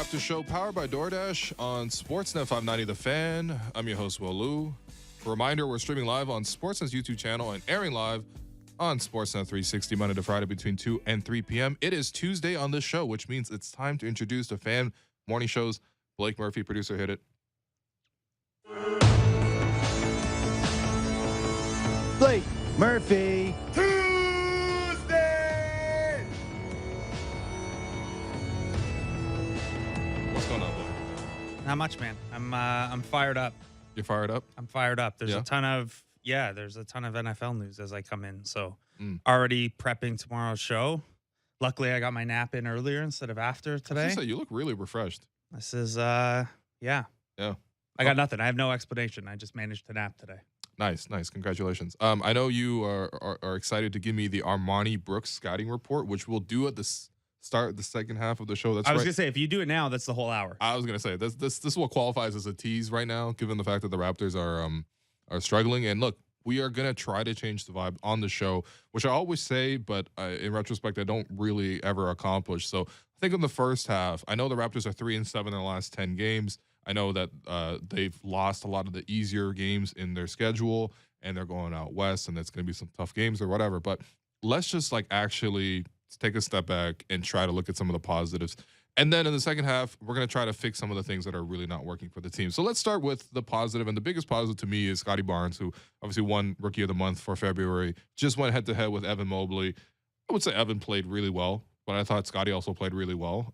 Raptors Show, powered by DoorDash on Sportsnet 590 The Fan. I'm your host, Will Lou. A reminder, we're streaming live on Sportsnet's YouTube channel and airing live on Sportsnet 360 Monday to Friday between 2 and 3 p.m. It is Tuesday on this show, which means it's time to introduce the fan morning shows. Blake Murphy, producer, hit it. Blake Murphy. What's going on, Blake? Not much, man. I'm fired up. You're fired up? I'm fired up. There's Yeah? a ton of NFL news as I come in. So already prepping tomorrow's show. Luckily, I got my nap in earlier instead of after I was today. gonna say, you look really refreshed. This is yeah. Yeah. I got nothing. I have no explanation. I just managed to nap today. Nice. Congratulations. I know you are excited to give me the Armoni Brooks scouting report, which we'll do at the start the second half of the show. That's I was right. gonna say if you do it now, that's the whole hour. I was gonna say this is what qualifies as a tease right now, given the fact that the Raptors are struggling. And look, we are gonna try to change the vibe on the show, which I always say, but in retrospect, I don't really ever accomplish. So I think in the first half, I know the Raptors are 3-7 in their last 10 games. I know that they've lost a lot of the easier games in their schedule, and they're going out west, and it's going to be some tough games or whatever. But let's just actually take a step back and try to look at some of the positives. And then in the second half, we're going to try to fix some of the things that are really not working for the team. So let's start with the positive. And the biggest positive to me is Scottie Barnes, who obviously won Rookie of the Month for February, just went head-to-head with Evan Mobley. I would say Evan played really well, but I thought Scottie also played really well.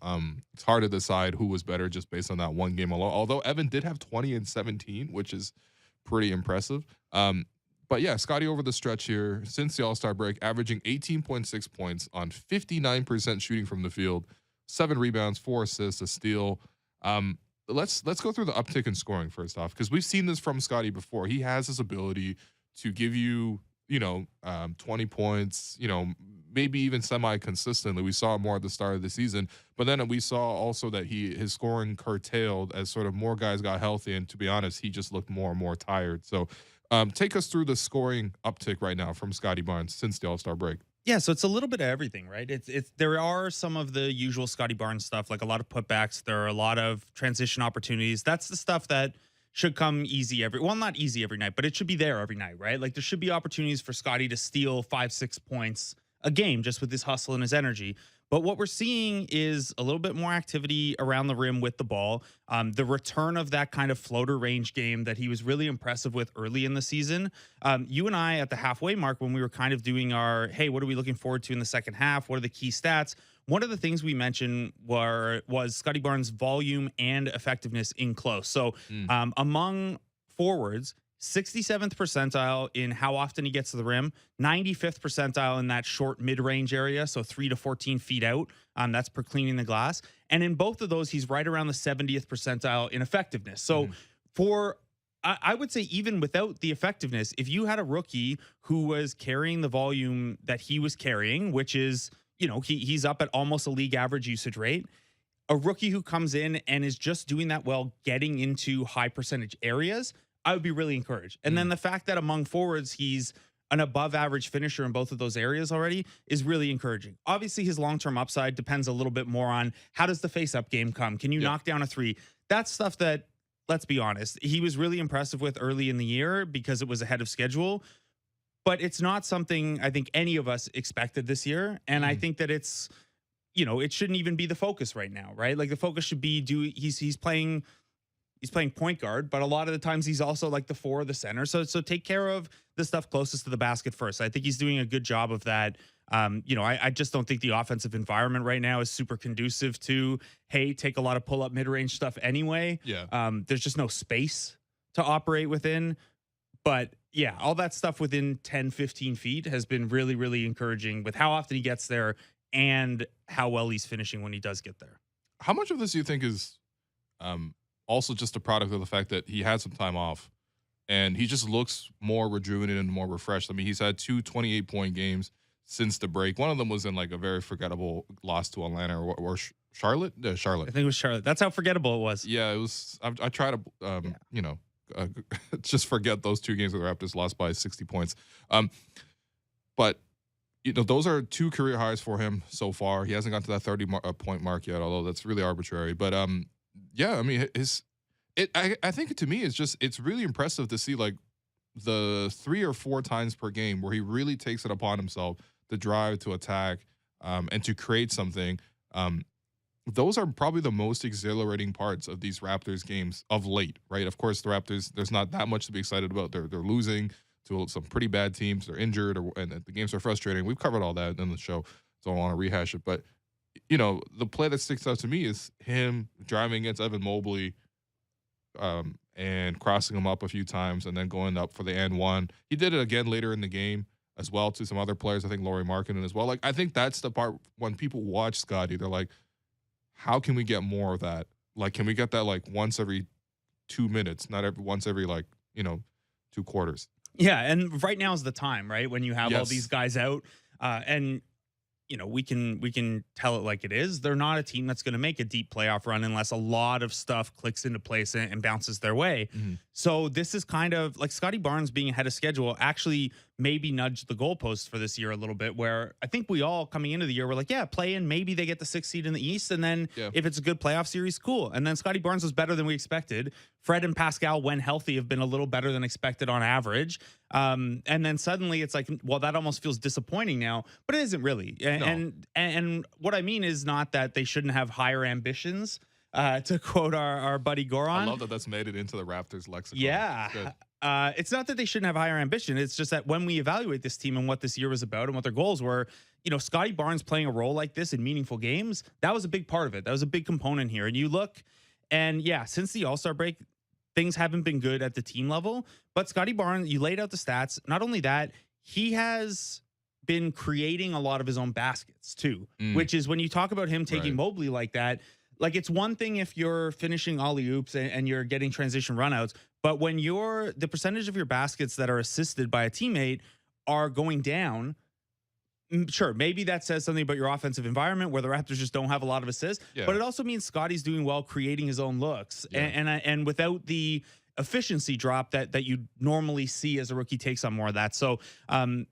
It's hard to decide who was better just based on that one game alone, although Evan did have 20 and 17, which is pretty impressive. But yeah, Scottie over the stretch here since the All-Star break, averaging 18.6 points on 59% shooting from the field, 7 rebounds, 4 assists, a steal. Let's go through the uptick in scoring first off, because we've seen this from Scottie before. He has this ability to give you 20 points, maybe even semi-consistently. We saw it more at the start of the season, but then we saw also that his scoring curtailed as sort of more guys got healthy, and to be honest, he just looked more and more tired. So take us through the scoring uptick right now from Scottie Barnes since the All-Star break. Yeah, so it's a little bit of everything, right? There are some of the usual Scottie Barnes stuff, like a lot of putbacks. There are a lot of transition opportunities. That's the stuff that should come easy not easy every night, but it should be there every night, right? Like there should be opportunities for Scottie to steal 5-6 points a game just with his hustle and his energy. But what we're seeing is a little bit more activity around the rim with the ball. The return of that kind of floater range game that he was really impressive with early in the season. You and I at the halfway mark, when we were kind of doing our, hey, what are we looking forward to in the second half? What are the key stats? One of the things we mentioned was Scottie Barnes' volume and effectiveness in close. So among forwards, 67th percentile in how often he gets to the rim, 95th percentile in that short mid-range area, so 3 to 14 feet out. That's per cleaning the glass. And in both of those, he's right around the 70th percentile in effectiveness. So I would say even without the effectiveness, if you had a rookie who was carrying the volume that he was carrying, which is, he's up at almost a league average usage rate, a rookie who comes in and is just doing that well, getting into high percentage areas, I would be really encouraged. And then the fact that among forwards, he's an above average finisher in both of those areas already is really encouraging. Obviously, his long-term upside depends a little bit more on how does the face-up game come? Can you knock down a three? That's stuff that, let's be honest, he was really impressive with early in the year because it was ahead of schedule. But it's not something I think any of us expected this year. And I think that it's, it shouldn't even be the focus right now, right? Like the focus should be he's playing point guard, but a lot of the times he's also like the 4 or the center. So take care of the stuff closest to the basket first. I think he's doing a good job of that. I just don't think the offensive environment right now is super conducive to, hey, take a lot of pull-up mid-range stuff anyway. Yeah. There's just no space to operate within. But yeah, all that stuff within 10, 15 feet has been really, really encouraging with how often he gets there and how well he's finishing when he does get there. How much of this do you think is also just a product of the fact that he had some time off and he just looks more rejuvenated and more refreshed? I mean, he's had 2 28-point games since the break. One of them was in a very forgettable loss to Atlanta or Charlotte. Charlotte. I think it was Charlotte. That's how forgettable it was. Yeah, it was. I try to, just forget those 2 games where the Raptors lost by 60 points. But those are 2 career highs for him so far. He hasn't got to that 30 point mark yet, although that's really arbitrary. But yeah, I mean, I think to me it's really impressive to see like the 3 or 4 times per game where he really takes it upon himself to drive, to attack, and to create something. Those are probably the most exhilarating parts of these Raptors games of late, right? Of course, the Raptors, there's not that much to be excited about. They're losing to some pretty bad teams. They're injured, and the games are frustrating. We've covered all that in the show, so I don't want to rehash it. But, the play that sticks out to me is him driving against Evan Mobley and crossing him up a few times and then going up for the and one. He did it again later in the game as well to some other players. I think Lauri Markkanen as well. Like, I think that's the part when people watch Scottie, they're like, how can we get more of that? Like, can we get that like once every 2 minutes, not once every 2 quarters? Yeah, and right now is the time, right? When you have all Yes. these guys out, and we can tell it like it is. They're not a team that's going to make a deep playoff run unless a lot of stuff clicks into place and bounces their way. Mhm. So this is kind of like Scottie Barnes being ahead of schedule actually maybe nudged the goalposts for this year a little bit, where I think we all coming into the year were like, yeah, play in, maybe they get the 6th seed in the East, and then Yeah. if it's a good playoff series, cool. And then Scottie Barnes was better than we expected. Fred and Pascal, when healthy, have been a little better than expected on average. And then suddenly it's like, well, that almost feels disappointing now, but it isn't really. And what I mean is not that they shouldn't have higher ambitions. To quote our buddy Goran. I love that that's made it into the Raptors lexicon. Yeah. It's good. It's not that they shouldn't have higher ambition. It's just that when we evaluate this team and what this year was about and what their goals were, Scottie Barnes playing a role like this in meaningful games, that was a big part of it. That was a big component here. And you look, and yeah, since the All-Star break, things haven't been good at the team level. But Scottie Barnes, you laid out the stats. Not only that, he has been creating a lot of his own baskets too, which is when you talk about him taking Right. Mobley like that. Like, it's one thing if you're finishing alley oops and you're getting transition runouts, but when the percentage of your baskets that are assisted by a teammate are going down, sure, maybe that says something about your offensive environment where the Raptors just don't have a lot of assists, Yeah. but it also means Scottie's doing well creating his own looks. Yeah. And without the efficiency drop that you normally see as a rookie takes on more of that. So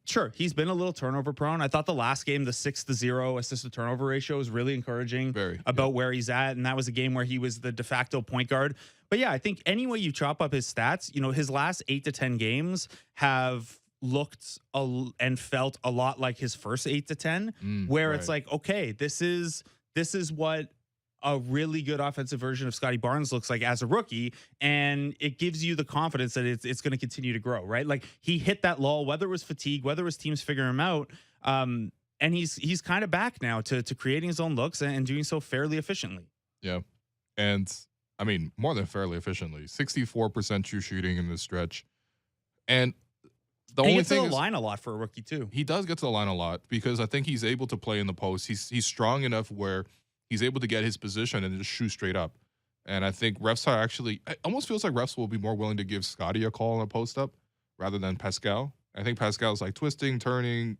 sure, he's been a little turnover prone. I thought the last game, the 6-0 assist to turnover ratio was really encouraging about where he's at. And that was a game where he was the de facto point guard. But yeah, I think any way you chop up his stats, his last 8 to 10 games have looked and felt a lot like his first 8 to 10, where it's like, okay, this is what a really good offensive version of Scottie Barnes looks like as a rookie, and it gives you the confidence that it's going to continue to grow, right? Like, he hit that lull, whether it was fatigue, whether it was teams figuring him out, and he's kind of back now to creating his own looks and doing so fairly efficiently. Yeah, and I mean more than fairly efficiently. 64% true shooting in this stretch, and the And he only gets to thing the is line a lot for a rookie too. he does get to the line a lot because I think he's able to play in the post. He's strong enough where he's able to get his position and just shoot straight up. And I think refs are actually, it almost feels like refs will be more willing to give Scottie a call on a post up rather than Pascal. I think Pascal's like twisting, turning,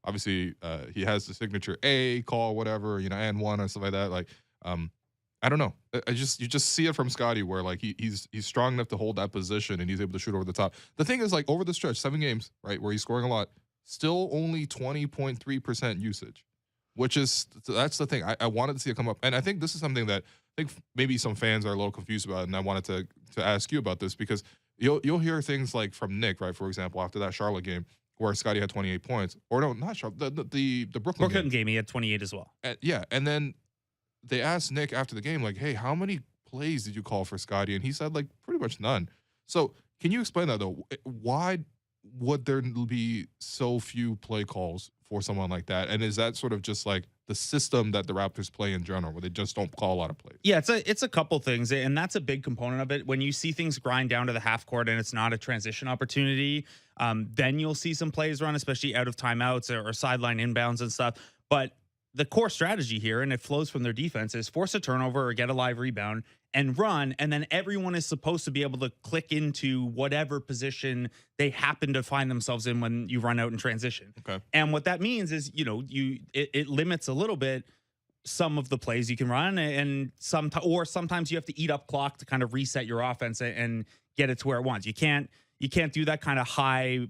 obviously he has the signature A call, whatever, and one or stuff like that. Like, I don't know. You just see it from Scottie where like he's strong enough to hold that position and he's able to shoot over the top. The thing is, like, over the stretch, 7 games, right, where he's scoring a lot, still only 20.3% usage. That's the thing. I wanted to see it come up. And I think this is something that I think maybe some fans are a little confused about. And I wanted to ask you about this because you'll hear things like from Nick, right, for example, after that Charlotte game where Scottie had 28 points. Or no, not Charlotte, the Brooklyn game. He had 28 as well. Yeah. And then they asked Nick after the game, like, hey, how many plays did you call for Scottie? And he said, like, pretty much none. So can you explain that, though? Why would there be so few play calls for someone like that? And is that sort of just like the system that the Raptors play in general, where they just don't call a lot of plays? Yeah, it's a couple things, and that's a big component of it. When you see things grind down to the half court and it's not a transition opportunity, then you'll see some plays run, especially out of timeouts or sideline inbounds and stuff. But the core strategy here, and it flows from their defense, is force a turnover or get a live rebound and run, and then everyone is supposed to be able to click into whatever position they happen to find themselves in when you run out in transition. Okay. And what that means is, it limits a little bit some of the plays you can run, and sometimes you have to eat up clock to kind of reset your offense and get it to where it wants. You can't do that kind of high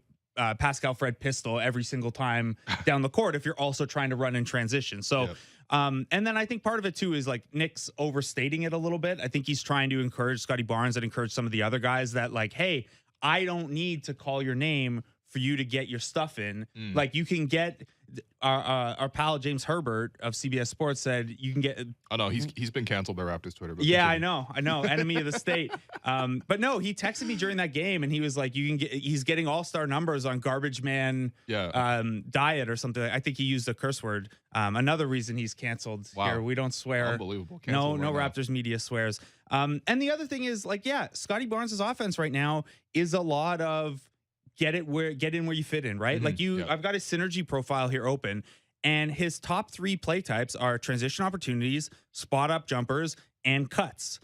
Pascal Fred pistol every single time down the court if you're also trying to run in transition. So, and then I think part of it too is like Nick's overstating it a little bit. I think he's trying to encourage Scottie Barnes and encourage some of the other guys that like, hey, I don't need to call your name for you to get your stuff in. Like you can get our pal James Herbert of CBS Sports said you can get. Oh no, he's been canceled by Raptors Twitter. But yeah, continue. I know, enemy of the state. But no, he texted me during that game and he was like, you can get. He's getting all-star numbers on Garbage Man. Diet or something. I think he used a curse word. Another reason he's canceled here. We don't swear. Unbelievable. No right Raptors media swears. And the other thing is like, yeah, Scottie Barnes' offense right now is a lot of get in where you fit in, right? Like I've got his synergy profile here open, and his top 3 play types are transition opportunities, spot up jumpers, and cuts.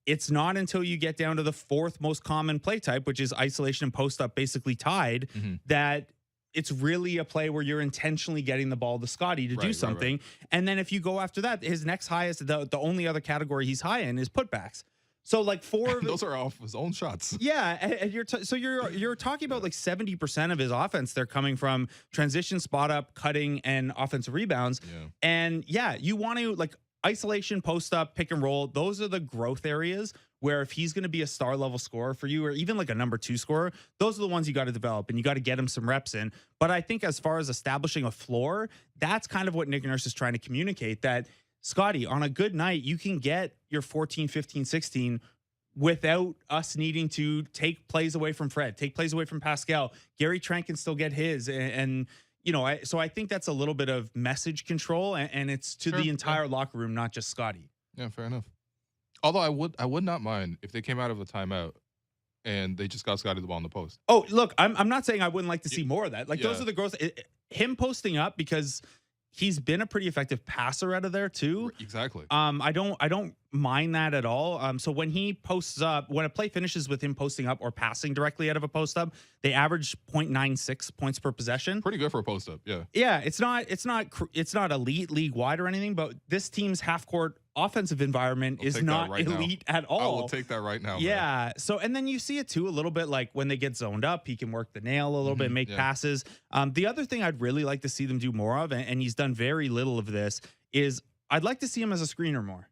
It's not until you get down to the 4th most common play type, which is isolation and post up, basically tied, that it's really a play where you're intentionally getting the ball to Scottie to do something. And then if you go after that, his next highest, the only other category he's high in is putbacks. So like 4 of those are off his own shots. Yeah, and you're talking about like 70% of his offense. They're coming from transition, spot up, cutting, and offensive rebounds. And yeah, you want to like isolation, post up, pick and roll. Those are the growth areas where if he's going to be a star level scorer for you, or even like a number 2 scorer, those are the ones you got to develop and you got to get him some reps in. But I think as far as establishing a floor, that's kind of what Nick Nurse is trying to communicate, that Scottie, on a good night, you can get your 14, 15, 16 without us needing to take plays away from Fred, take plays away from Pascal. Gary Trent can still get his. And you know, so I think that's a little bit of message control, and it's to the entire locker room, not just Scottie. Yeah, fair enough. Although I would not mind if they came out of a timeout and they just got Scottie the ball in the post. Oh, look, I'm not saying I wouldn't like to see more of that. Like those are the growth. Him posting up, because he's been a pretty effective passer out of there too. Exactly. I don't mind that at all. So when he posts up, when a play finishes with him posting up or passing directly out of a post up, they average 0.96 points per possession. Pretty good for a post up. Yeah. Yeah. It's not elite league wide or anything, but this team's half court offensive environment is not elite at all. I will take that right now. Yeah. Man. So, and then you see it too a little bit, like when they get zoned up, he can work the nail a little bit, make passes. The other thing I'd really like to see them do more of, and he's done very little of this, is I'd like to see him as a screener more.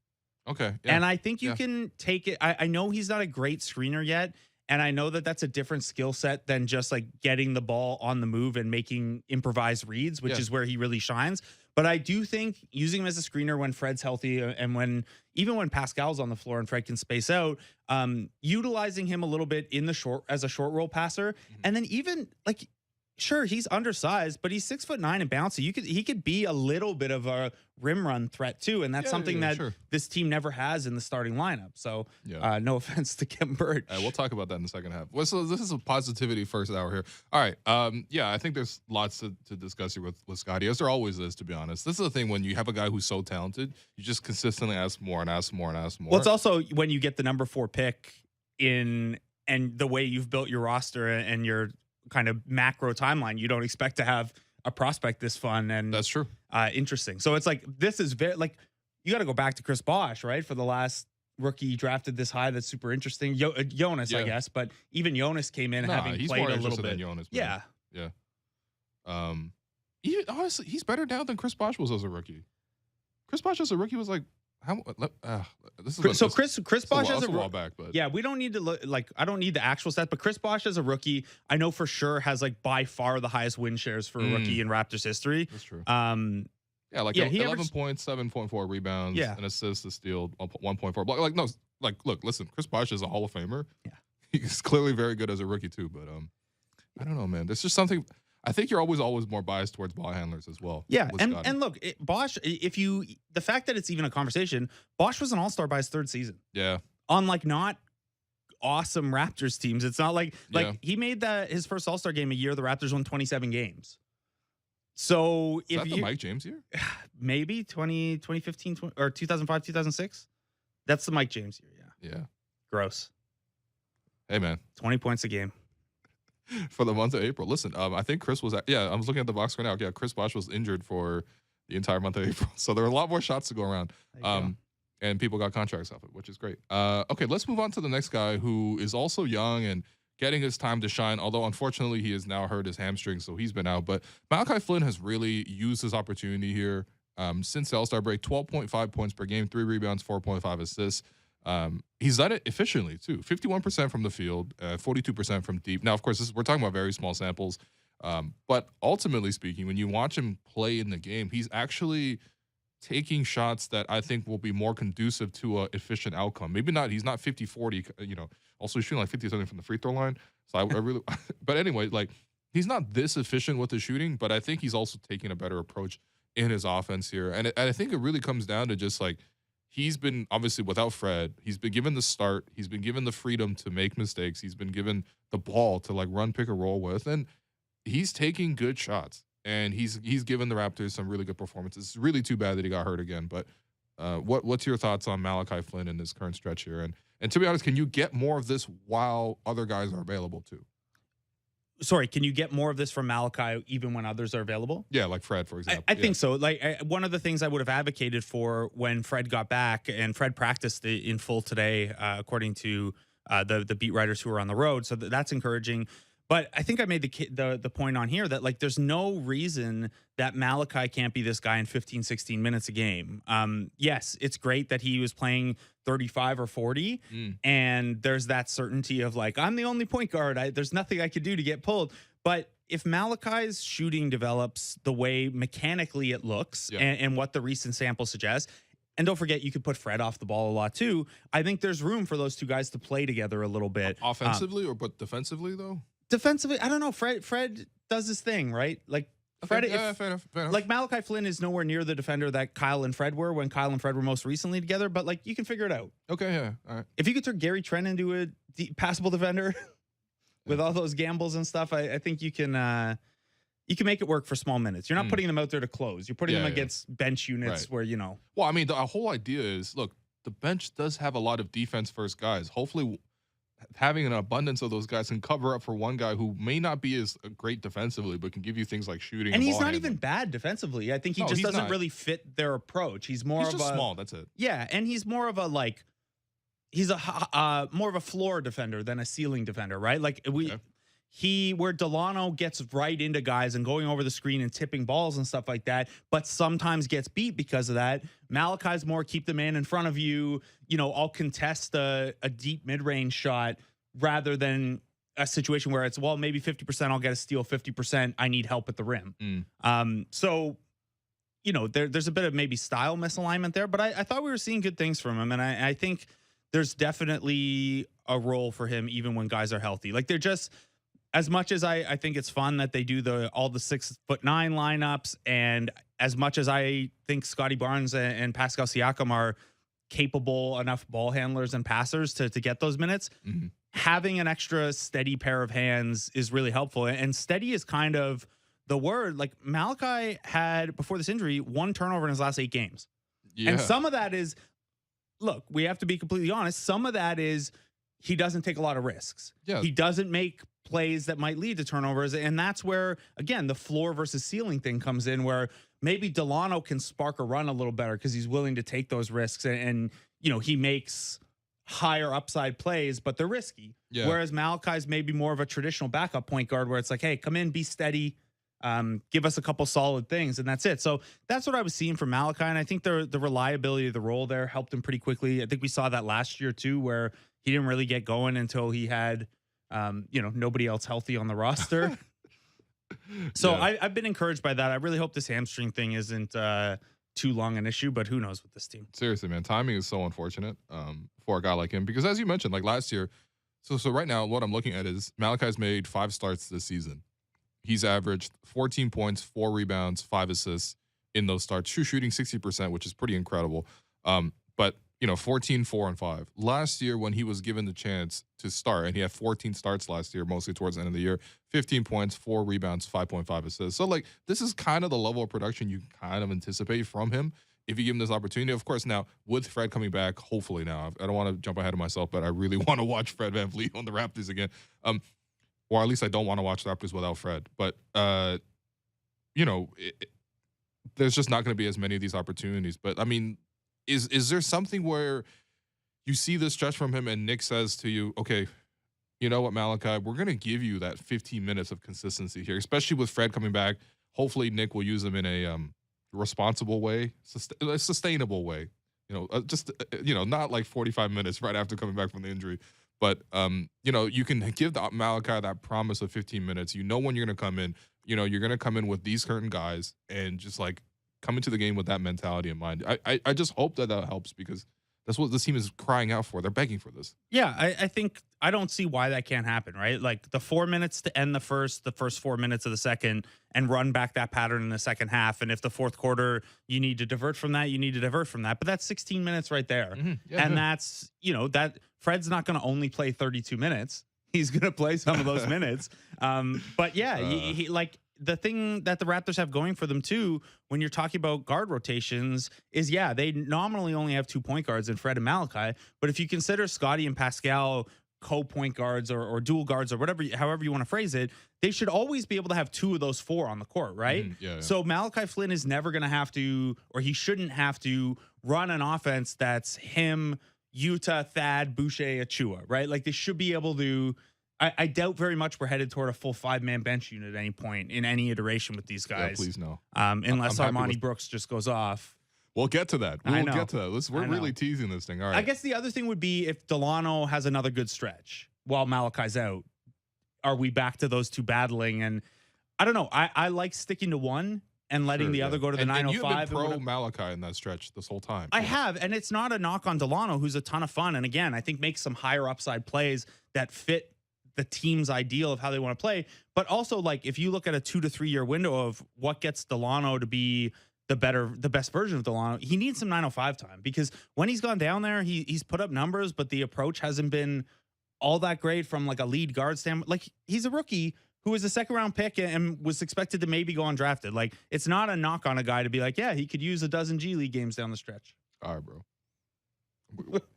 Okay. Yeah. And I think you can take it. I know he's not a great screener yet. And I know that that's a different skill set than just like getting the ball on the move and making improvised reads, which is where he really shines. But I do think using him as a screener when Fred's healthy and even when Pascal's on the floor and Fred can space out, utilizing him a little bit in the short as a short roll passer. And then even like, sure, he's undersized, but he's 6'9" and bouncy. He could be a little bit of a rim run threat too, and that's something that this team never has in the starting lineup. So, no offense to Kevin Bird. We'll talk about that in the second half. Well, so this is a positivity first hour here. All right, I think there's lots to discuss here with Scottie, as there always is. To be honest, this is the thing when you have a guy who's so talented, you just consistently ask more and ask more and ask more. Well, it's also when you get the number 4 pick and the way you've built your roster and your kind of macro timeline, you don't expect to have a prospect this fun and that's true, interesting. So it's like this is very like you got to go back to Chris Bosh, right, for the last rookie drafted this high. That's super interesting. Jonas, I guess, but even Jonas came in having played a little bit. Than Jonas, yeah. Honestly, he's better now than Chris Bosh was as a rookie. Chris Bosh as a rookie was like. Chris Bosh as a while back, but we don't need to look like I don't need the actual stats, but Chris Bosh as a rookie, I know for sure has like by far the highest win shares for a rookie in Raptors history. That's true. He 11 points, 7.4 rebounds, an assist, a steal, 1.4 block. Like no, like look, listen, Chris Bosh is a Hall of Famer. Yeah, he's clearly very good as a rookie too, but I don't know, man. There's just something. I think you're always more biased towards ball handlers as well. Yeah, and look, Bosh. The fact that it's even a conversation, Bosh was an all-star by his 3rd season. Yeah, on like not awesome Raptors teams. It's not like he made his first all-star game a year the Raptors won 27 games. So is that the Mike James year? Maybe 2015 or 2005, 2006. That's the Mike James year. Yeah. Gross. Hey man, 20 points a game. For the month of April. Listen, I think Chris was I was looking at the box right now. Yeah, Chris Bosh was injured for the entire month of April. So there were a lot more shots to go around. And people got contracts off it, which is great. Okay, let's move on to the next guy who is also young and getting his time to shine, although unfortunately he has now hurt his hamstring, so he's been out. But Malachi Flynn has really used his opportunity here since the All-Star break. 12.5 points per game, 3 rebounds, 4.5 assists. He's done it efficiently too. 51% from the field, 42% from deep. Now, of course, we're talking about very small samples, but ultimately speaking, when you watch him play in the game, he's actually taking shots that I think will be more conducive to a efficient outcome. Maybe not. He's not 50-40. Also shooting like 50-something from the free throw line. So I really. But anyway, like he's not this efficient with the shooting, but I think he's also taking a better approach in his offense here, and I think it really comes down to just like. He's been obviously without Fred. He's been given the start. He's been given the freedom to make mistakes. He's been given the ball to like run, pick, and roll with, and he's taking good shots. And he's given the Raptors some really good performances. It's really too bad that he got hurt again. But what's your thoughts on Malachi Flynn in this current stretch here? And to be honest, can you get more of this while other guys are available too? Sorry, can you get more of this from Malachi even when others are available? Yeah, like Fred, for example. I think so. Like one of the things I would have advocated for when Fred got back, and Fred practiced in full today, according to the beat writers who were on the road. So that's encouraging. But I think I made the point on here that like there's no reason that Malachi can't be this guy in 15, 16 minutes a game. Yes, it's great that he was playing 35 or 40, and there's that certainty of like, I'm the only point guard. There's nothing I could do to get pulled. But if Malachi's shooting develops the way mechanically it looks and what the recent sample suggests, and don't forget, you could put Fred off the ball a lot too. I think there's room for those two guys to play together a little bit. Offensively but defensively though? Defensively, I don't know. Fred does his thing, right? Like Fred, fair enough. Like Malachi Flynn is nowhere near the defender that Kyle and Fred were when Kyle and Fred were most recently together. But like you can figure it out. Okay, yeah, all right. If you could turn Gary Trent into a passable defender with all those gambles and stuff, I think you can make it work for small minutes. You're not putting them out there to close. You're putting them against bench units where Well, I mean, the whole idea is look, the bench does have a lot of defense first guys. Hopefully, having an abundance of those guys can cover up for one guy who may not be as great defensively, but can give you things like shooting. And he's not even bad defensively. I think he just doesn't really fit their approach. He's more of just small. That's it. Yeah, and he's more of a like, he's a more of a floor defender than a ceiling defender, right? Like where Delano gets right into guys and going over the screen and tipping balls and stuff like that, but sometimes gets beat because of that. Malachi's more keep the man in front of you. I'll contest a deep mid-range shot rather than a situation where it's, well, maybe 50% I'll get a steal, 50% I need help at the rim. So, there's a bit of maybe style misalignment there, but I thought we were seeing good things from him. And I think there's definitely a role for him even when guys are healthy. Like they're just, as much as I think it's fun that they do all the 6'9" lineups, and as much as I think Scottie Barnes and Pascal Siakam are capable enough ball handlers and passers to get those minutes, having an extra steady pair of hands is really helpful. And steady is kind of the word. Like Malachi had, before this injury, 1 turnover in his last 8 games. Yeah. And some of that is, look, we have to be completely honest, some of that is he doesn't take a lot of risks. Yeah. He doesn't make plays that might lead to turnovers. And that's where, again, the floor versus ceiling thing comes in, where maybe Delano can spark a run a little better because he's willing to take those risks. And he makes higher upside plays, but they're risky. Yeah. Whereas Malachi's maybe more of a traditional backup point guard where it's like, hey, come in, be steady, give us a couple solid things, and that's it. So that's what I was seeing from Malachi. And I think the reliability of the role there helped him pretty quickly. I think we saw that last year too, where he didn't really get going until he had nobody else healthy on the roster. So I've been encouraged by that. I really hope this hamstring thing isn't too long an issue, but who knows with this team. Seriously, man, timing is so unfortunate for a guy like him, because as you mentioned, like last year, so right now what I'm looking at is Malachi's made 5 starts this season. He's averaged 14 points, 4 rebounds, 5 assists in those starts, shooting 60%, which is pretty incredible. But 14, 4, and 5. Last year, when he was given the chance to start, and he had 14 starts last year, mostly towards the end of the year, 15 points, 4 rebounds, 5.5 assists. So, like, this is kind of the level of production you kind of anticipate from him if you give him this opportunity. Of course, now, with Fred coming back, hopefully now, I don't want to jump ahead of myself, but I really want to watch Fred VanVleet on the Raptors again. Or at least I don't want to watch the Raptors without Fred. But, there's just not going to be as many of these opportunities. But, I mean, Is there something where you see this stretch from him and Nick says to you, okay, you know what, Malachi, we're going to give you that 15 minutes of consistency here, especially with Fred coming back. Hopefully Nick will use him in a responsible way, a sustainable way. Not like 45 minutes right after coming back from the injury. But, you can give Malachi that promise of 15 minutes. You know when you're going to come in. You're going to come in with these certain guys and just, like, come into the game with that mentality in mind. I just hope that helps because that's what this team is crying out for. They're begging for this. Yeah, I think I don't see why that can't happen, right? Like the 4 minutes to end the first 4 minutes of the second and run back that pattern in the second half. And if the fourth quarter, you need to divert from that, you need to divert from that. But that's 16 minutes right there. That's, that Fred's not going to only play 32 minutes. He's going to play some of those minutes. But yeah, he like, the thing that the Raptors have going for them too, when you're talking about guard rotations, is they nominally only have 2 point guards in Fred and Malachi. But if you consider Scottie and Pascal co-point guards or dual guards or however you want to phrase it, they should always be able to have 2 of those 4 on the court, right? So Malachi Flynn is never going to have to, or he shouldn't have to run an offense that's him, Utah, Thad, Boucher, Achua, right? Like they should be able to. I doubt very much we're headed toward a full 5-man bench unit at any point in any iteration with these guys. Yeah, please no. Unless Armoni Brooks just goes off. We'll get to that. We'll get to that. We're really teasing this thing. All right. I guess the other thing would be if Delano has another good stretch while Malachi's out. Are we back to those 2 battling? And I don't know. I like sticking to one and letting the other go to the 905. And you've been pro Malachi in that stretch this whole time. I have, and it's not a knock on Delano, who's a ton of fun. And again, I think makes some higher upside plays that fit the team's ideal of how they want to play. But also, like, if you look at a 2 to 3 year window of what gets Delano to be the best version of Delano, he needs some 905 time, because when he's gone down there, he's put up numbers, but the approach hasn't been all that great from like a lead guard standpoint. Like, he's a rookie who was a 2nd round pick and was expected to maybe go undrafted. Like, it's not a knock on a guy to be like, yeah, he could use a dozen G League games down the stretch. All right, bro.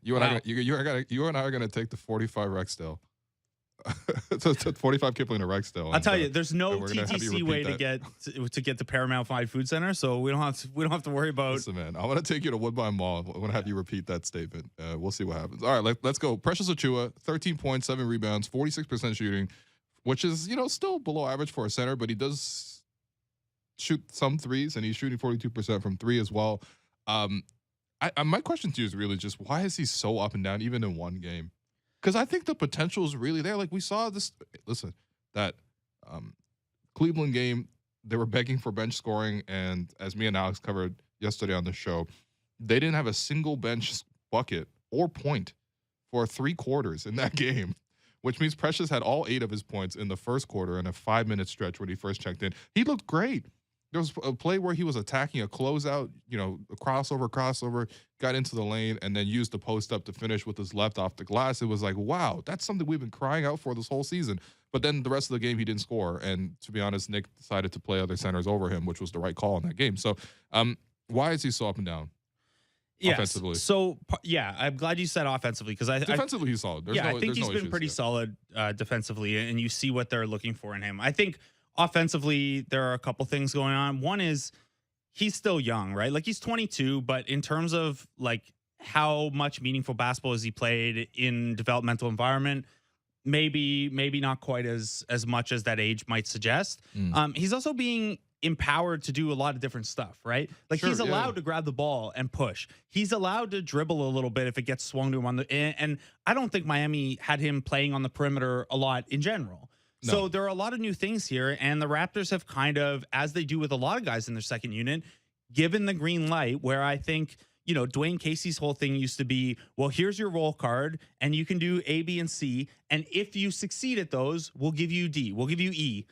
You and I are gonna take the 45 Rexdale. So it's 45 Kipling to Rexdale. I'll tell you, there's no TTC way to get to Paramount 5 Food Center, so we don't have to worry about. Listen, man, I want to take you to Woodbine Mall. I want to have you repeat that statement. We'll see what happens. All right, let's go. Precious Achiuwa, 13 points, 7 rebounds, 46% shooting, which is still below average for a center, but he does shoot some threes, and he's shooting 42% from 3 as well. My question to you is really just, why is he so up and down even in one game? Because I think the potential is really there. Like, we saw this. Listen, that Cleveland game, they were begging for bench scoring, and as me and Alex covered yesterday on the show, they didn't have a single bench bucket or point for 3 quarters in that game, which means Precious had all 8 of his points in the first quarter in a 5-minute stretch when he first checked in. He looked great. There was a play where he was attacking a closeout, a crossover, got into the lane, and then used the post up to finish with his left off the glass. It was like, wow, that's something we've been crying out for this whole season. But then the rest of the game, he didn't score. And to be honest, Nick decided to play other centers over him, which was the right call in that game. So why is he so up and down? Yes. Offensively. So, I'm glad you said offensively, because defensively he's solid. I think he's been pretty solid defensively, and you see what they're looking for in him. I think offensively, there are a couple things going on. One is he's still young, right? Like, he's 22, but in terms of like how much meaningful basketball has he played in developmental environment, maybe not quite as much as that age might suggest. He's also being empowered to do a lot of different stuff, right? Like, he's allowed to grab the ball and push. He's allowed to dribble a little bit if it gets swung to him and I don't think Miami had him playing on the perimeter a lot in general. No. So there are a lot of new things here, and the Raptors have kind of, as they do with a lot of guys in their second unit, given the green light, where I think, Dwayne Casey's whole thing used to be, well, here's your role card, and you can do A, B, and C, and if you succeed at those, we'll give you D, we'll give you E.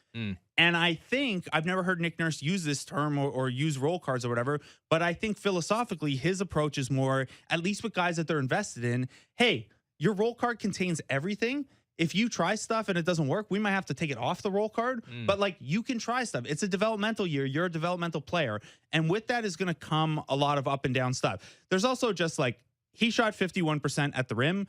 And I think, I've never heard Nick Nurse use this term or use role cards or whatever, but I think philosophically, his approach is more, at least with guys that they're invested in, hey, your role card contains everything. If you try stuff and it doesn't work, we might have to take it off the roll card. But like, you can try stuff. It's a developmental year. You're a developmental player. And with that is going to come a lot of up and down stuff. There's also just like, he shot 51% at the rim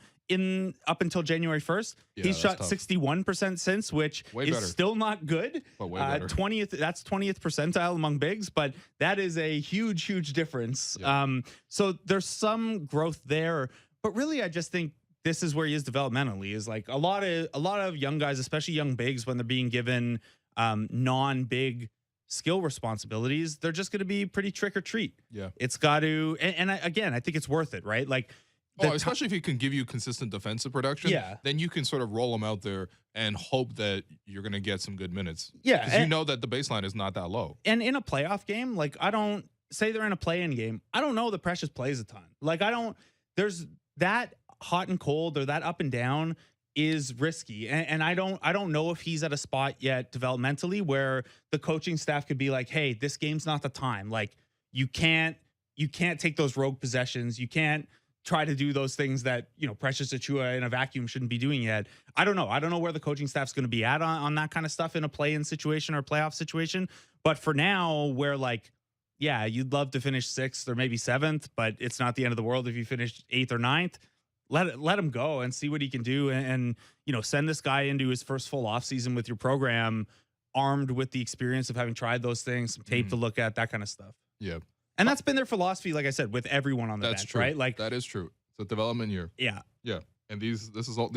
up until January 1st. Yeah, he's shot 61% since, which is still not good. But way better. 20th, that's 20th percentile among bigs, but that is a huge difference. Yeah. So there's some growth there. But really, I just think this is where he is developmentally. Is like a lot of young guys, especially young bigs, when they're being given non-big skill responsibilities, they're just going to be pretty trick or treat. Yeah. It's got to, again, I think it's worth it, right? Like, Especially if he can give you consistent defensive production, Yeah. then you can sort of roll him out there and hope that you're going to get some good minutes. Yeah, Because you and- know that the baseline is not that low. and in a playoff game, like I don't say they're in a play-in game. I don't know that Precious plays a ton. Like I don't. There's that hot and cold or that up and down is risky, and I don't know if he's at a spot yet developmentally where the coaching staff could be like, hey, this game's not the time. Like you can't take those rogue possessions. You can't try to do those things that, Precious Achua in a vacuum shouldn't be doing yet. I don't know. I don't know where the coaching staff's going to be at on that kind of stuff in a play-in situation or playoff situation. But for now, where like, yeah, you'd love to finish 6th or maybe 7th, but it's not the end of the world if you finish 8th or 9th. Let him go and see what he can do, and send this guy into his first full offseason with your program armed with the experience of having tried those things, some tape to look at, that kind of stuff. Yeah. And that's been their philosophy, like I said, with everyone on the That's bench, true. right? Like that is true. It's a development year. Yeah. Yeah. And these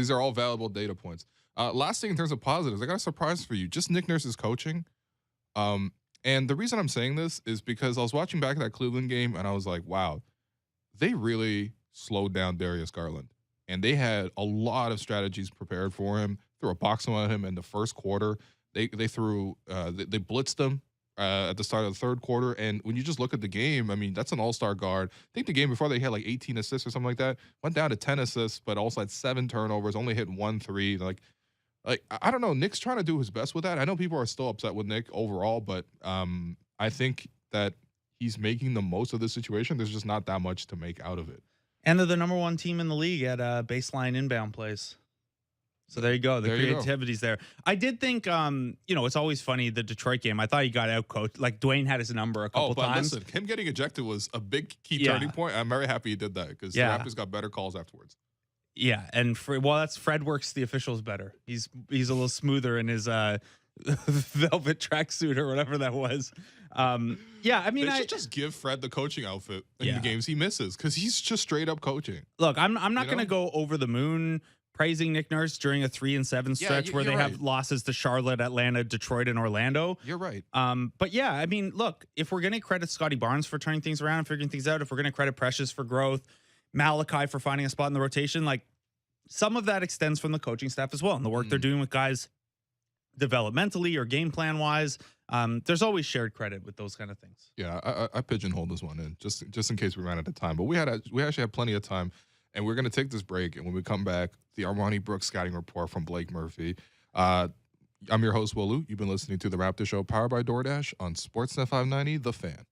are all valuable data points. Last thing in terms of positives, I got a surprise for you. Just Nick Nurse's coaching. And the reason I'm saying this is because I was watching back that Cleveland game and I was like, wow, they really slowed down Darius Garland. And they had a lot of strategies prepared for him. Threw a box on him in the first quarter. They blitzed him at the start of the third quarter. And when you just look at the game, I mean, that's an all-star guard. I think the game before they had like 18 assists or something like that. Went down to 10 assists, but also had 7 turnovers, only hit 1 3. Like I don't know. Nick's trying to do his best with that. I know people are still upset with Nick overall, but I think that he's making the most of the situation. There's just not that much to make out of it. And they're the number 1 team in the league at baseline inbound plays. So there you go. The creativity's there. I did think, it's always funny, the Detroit game. I thought he got out coached. Like Dwayne had his number a couple times. Listen, him getting ejected was a big key turning point. I'm very happy he did that because the Raptors got better calls afterwards. Yeah, and that's Fred works the officials better. He's a little smoother in his velvet tracksuit or whatever that was. Yeah, I mean, they should just give Fred the coaching outfit in the games he misses because he's just straight up coaching. Look, I'm not going to go over the moon praising Nick Nurse during a 3-7 stretch where they have losses to Charlotte, Atlanta, Detroit, and Orlando. You're right. But yeah, I mean, look, if we're going to credit Scottie Barnes for turning things around and figuring things out, if we're going to credit Precious for growth, Malachi for finding a spot in the rotation, like some of that extends from the coaching staff as well and the work they're doing with guys developmentally or game plan wise. There's always shared credit with those kind of things. Yeah, I pigeonholed this one in just in case we ran out of time, but we actually had plenty of time, and we're gonna take this break. And when we come back, the Armoni Brooks scouting report from Blake Murphy. I'm your host, Wolu. You've been listening to the Raptors Show, powered by DoorDash on Sportsnet 590, The Fan.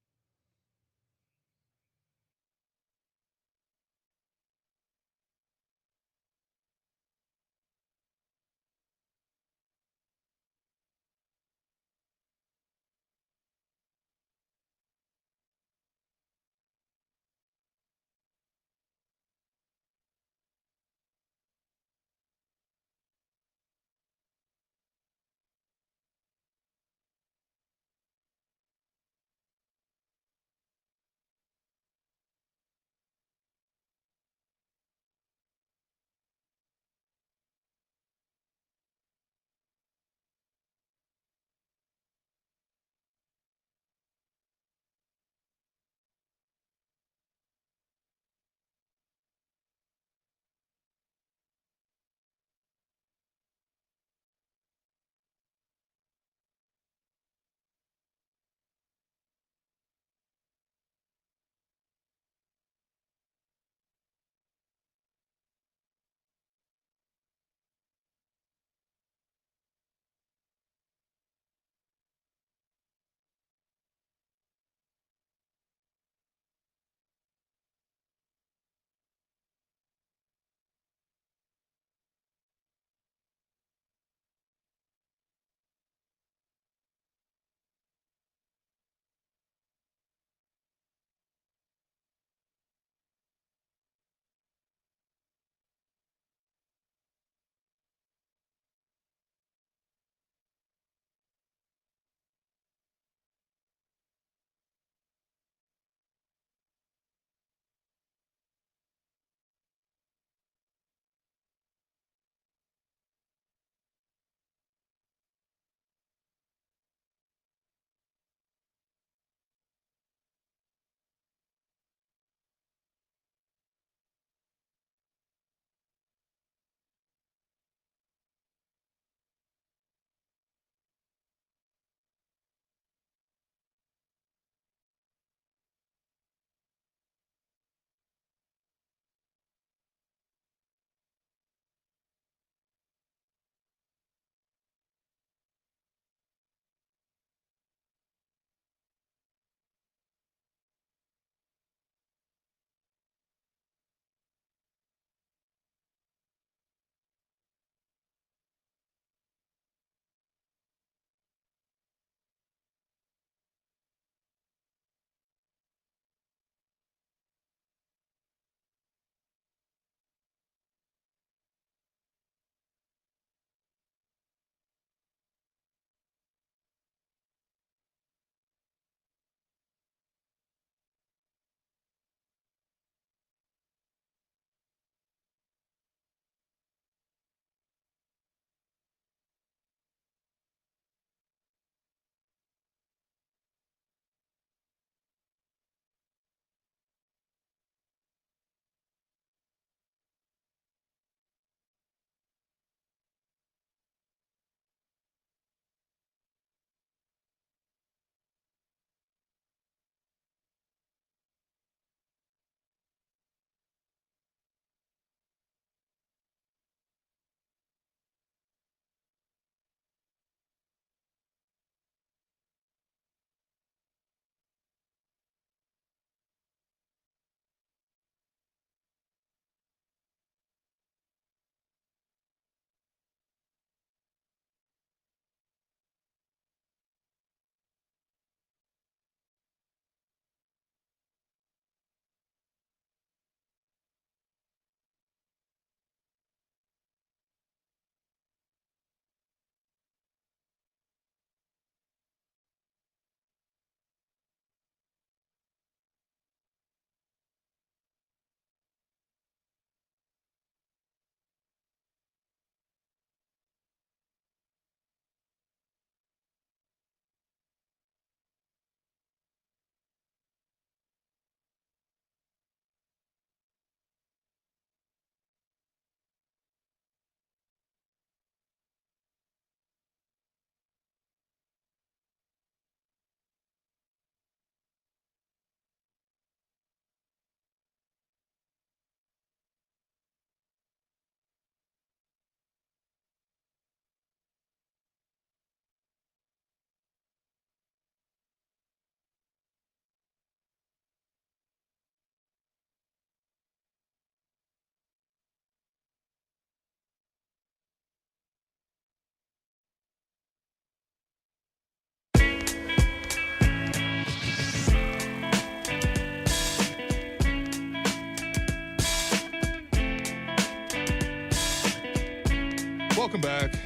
Welcome back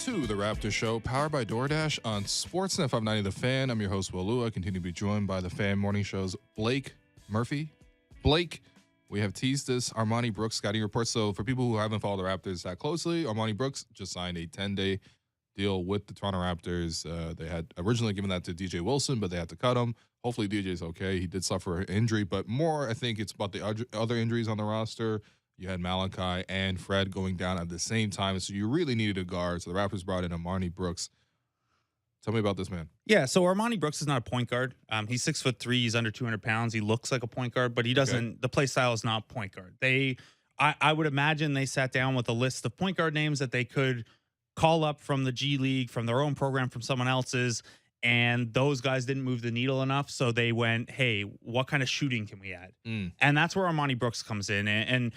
to the Raptors Show, powered by DoorDash on Sportsnet 590 The Fan. I'm your host, Will Lou. I continue to be joined by the Fan Morning Show's Blake Murphy. Blake, we have teased this Armoni Brooks scouting report. So for people who haven't followed the Raptors that closely, Armoni Brooks just signed a 10-day deal with the Toronto Raptors. They had originally given that to DJ Wilson, but they had to cut him. Hopefully DJ's okay. He did suffer an injury, but more I think it's about the other injuries on the roster. You had Malachi and Fred going down at the same time, so you really needed a guard. So the Raptors brought in Armoni Brooks. Tell me about this man. Yeah, so Armoni Brooks is not a point guard. He's 6'3". He's under 200 pounds. He looks like a point guard, but he doesn't. Okay. The play style is not point guard. I would imagine they sat down with a list of point guard names that they could call up from the G League, from their own program, from someone else's, and those guys didn't move the needle enough. So they went, hey, what kind of shooting can we add? And that's where Armoni Brooks comes in. And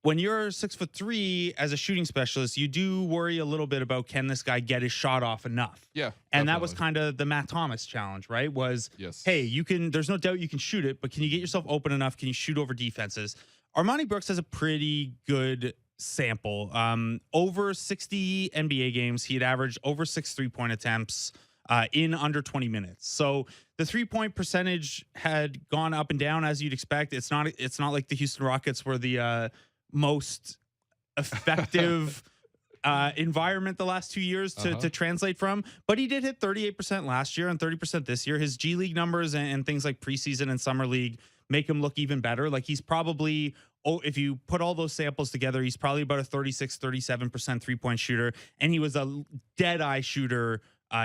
when you're 6'3" as a shooting specialist, you do worry a little bit about, can this guy get his shot off enough? Yeah. And that was kind of the Matt Thomas challenge, right? Was, yes, hey, there's no doubt you can shoot it, but can you get yourself open enough? Can you shoot over defenses? Armoni Brooks has a pretty good sample. Over 60 NBA games, he had averaged over 6 3-point attempts in under 20 minutes. So the 3-point percentage had gone up and down as you'd expect. It's not like the Houston Rockets were the most effective environment the last 2 years to translate from, but he did hit 38% last year and 30% this year. His G League numbers and things like preseason and summer league make him look even better. Like he's probably, if you put all those samples together, he's probably about a 36-37% 3-point shooter, and he was a dead-eye shooter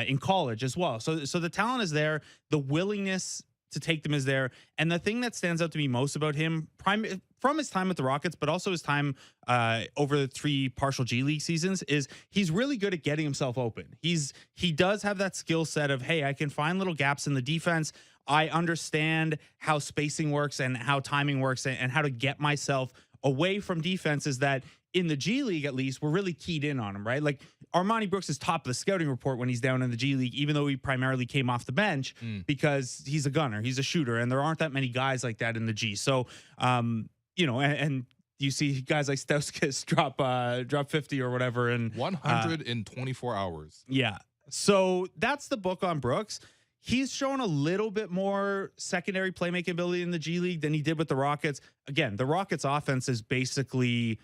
in college as well. So the talent is there, the willingness to take them is there. And the thing that stands out to me most about him, from his time with the Rockets, but also his time over the 3 partial G League seasons, is he's really good at getting himself open. He does have that skill set of, hey, I can find little gaps in the defense. I understand how spacing works and how timing works and how to get myself away from defenses that in the G League, at least, we're really keyed in on him, right? Like Armoni Brooks is top of the scouting report when he's down in the G League, even though he primarily came off the bench because he's a gunner, he's a shooter, and there aren't that many guys like that in the G. So, and you see guys like Stauskas drop 50 or whatever, and 100 in 24 hours. Yeah. So that's the book on Brooks. He's shown a little bit more secondary playmaking ability in the G League than he did with the Rockets. Again, the Rockets offense is basically,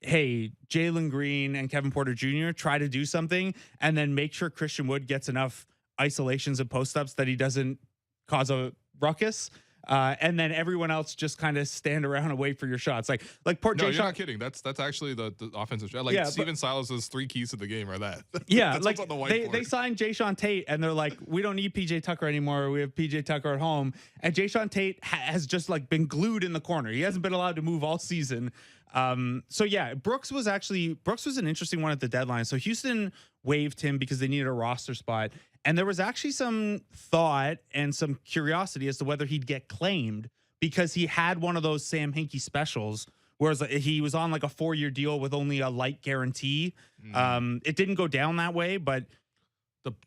hey, Jalen Green and Kevin Porter Jr. try to do something and then make sure Christian Wood gets enough isolations and post-ups that he doesn't cause a ruckus. And then everyone else just kind of stand around and wait for your shots. Like no, you're not kidding. That's actually the offensive strat. Like, yeah, Steven Silas's 3 keys to the game are that. Yeah, like on the they signed Jayshawn Tate and they're like, we don't need PJ Tucker anymore. We have PJ Tucker at home, and Jayshawn Tate has just like been glued in the corner. He hasn't been allowed to move all season. So yeah, Brooks was an interesting one at the deadline. So Houston waived him because they needed a roster spot. And there was actually some thought and some curiosity as to whether he'd get claimed because he had one of those Sam Hinkie specials, whereas he was on like a 4-year deal with only a light guarantee. It didn't go down that way, but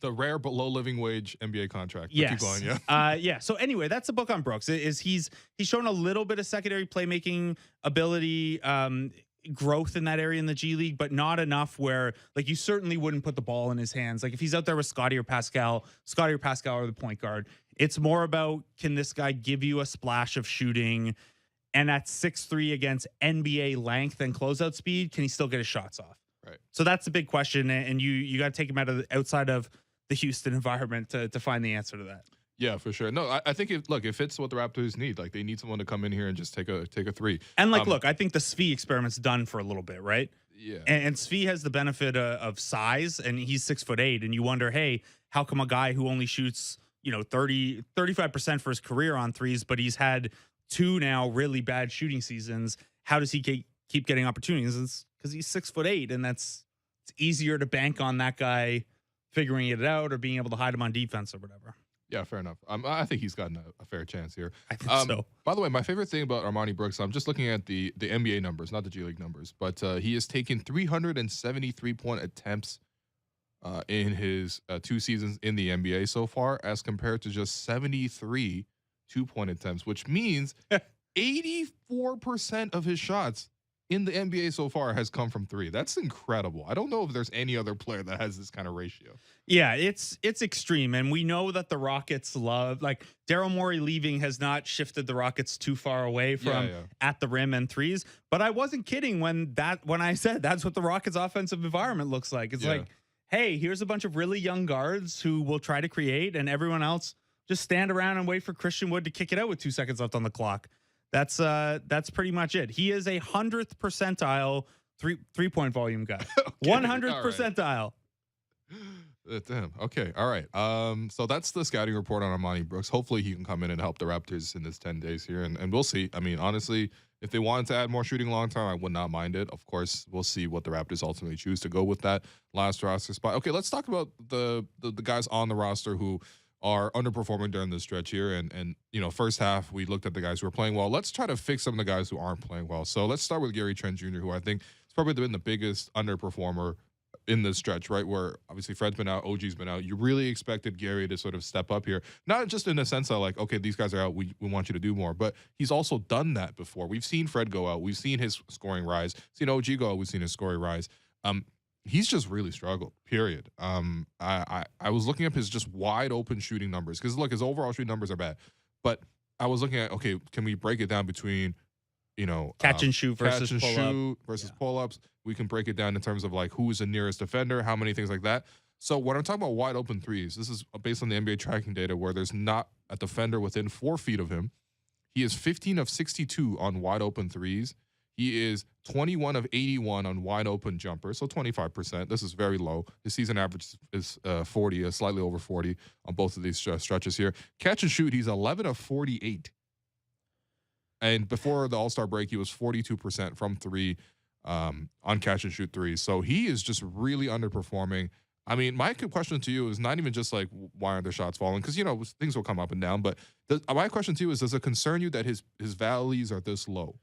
the rare but low living wage NBA contract. Yes. Keep going, yeah. Yeah. So anyway, that's the book on Brooks. He's shown a little bit of secondary playmaking ability, growth in that area in the G League, but not enough where like you certainly wouldn't put the ball in his hands. Like if he's out there with Scottie or Pascal are the point guard. It's more about, can this guy give you a splash of shooting, and at 6'3" against NBA length and closeout speed, can he still get his shots off? Right. So that's the big question, and you got to take him outside of the Houston environment to find the answer to that. Yeah, for sure. No, I think it fits what the Raptors need. Like they need someone to come in here and just take a 3. And look, I think the Svi experiment's done for a little bit, right? Yeah. And Svi has the benefit of size, and he's 6'8", and you wonder, hey, how come a guy who only shoots 35% for his career on threes, but he's had 2 now really bad shooting seasons, how does he keep getting opportunities? It's because he's 6'8", and it's easier to bank on that guy figuring it out or being able to hide him on defense or whatever. Yeah, fair enough. I think he's gotten a fair chance here. I think so. By the way, my favorite thing about Armoni Brooks, I'm just looking at the NBA numbers, not the G League numbers, but he has taken 373-point attempts in his 2 seasons in the NBA so far, as compared to just 73 2-point attempts, which means 84% of his shots in the NBA so far has come from three. That's incredible. I don't know if there's any other player that has this kind of ratio. Yeah, it's extreme, and we know that the Rockets love, like, Daryl Morey leaving has not shifted the Rockets too far away from at the rim and threes. But I wasn't kidding when I said that's what the Rockets' offensive environment looks like. It's like, hey, here's a bunch of really young guards who will try to create, and everyone else just stand around and wait for Christian Wood to kick it out with 2 seconds left on the clock. That's pretty much it. He is a 100th percentile three-point volume guy. 100th percentile. Damn. Okay. All right. So that's the scouting report on Armoni Brooks. Hopefully he can come in and help the Raptors in this 10 days here, and we'll see. I mean, honestly, if they wanted to add more shooting long term, I would not mind it. Of course, we'll see what the Raptors ultimately choose to go with that last roster spot. Okay, let's talk about the guys on the roster who are underperforming during this stretch here. And first half, we looked at the guys who are playing well. Let's try to fix some of the guys who aren't playing well. So let's start with Gary Trent Jr., who I think has probably been the biggest underperformer in this stretch, right? Where obviously Fred's been out, OG's been out. You really expected Gary to sort of step up here. Not just in the sense of like, okay, these guys are out, we want you to do more. But he's also done that before. We've seen Fred go out. We've seen his scoring rise. Seen OG go out. We've seen his scoring rise. He's just really struggled, period. I was looking up his just wide open shooting numbers because, look, his overall shooting numbers are bad. But I was looking at, okay, can we break it down between, catch and shoot versus pull-ups? We can break it down in terms of, like, who's the nearest defender, how many things like that. So when I'm talking about wide open threes, this is based on the NBA tracking data where there's not a defender within 4 feet of him. He is 15 of 62 on wide open threes. He is 21 of 81 on wide open jumpers, so 25%. This is very low. His season average is 40, slightly over 40 on both of these stretches here. Catch and shoot, he's 11 of 48. And before the All-Star break, he was 42% from three on catch and shoot threes. So he is just really underperforming. I mean, my question to you is not even just like, why aren't the shots falling? Because, things will come up and down. But my question to you is, does it concern you that his valleys are this low?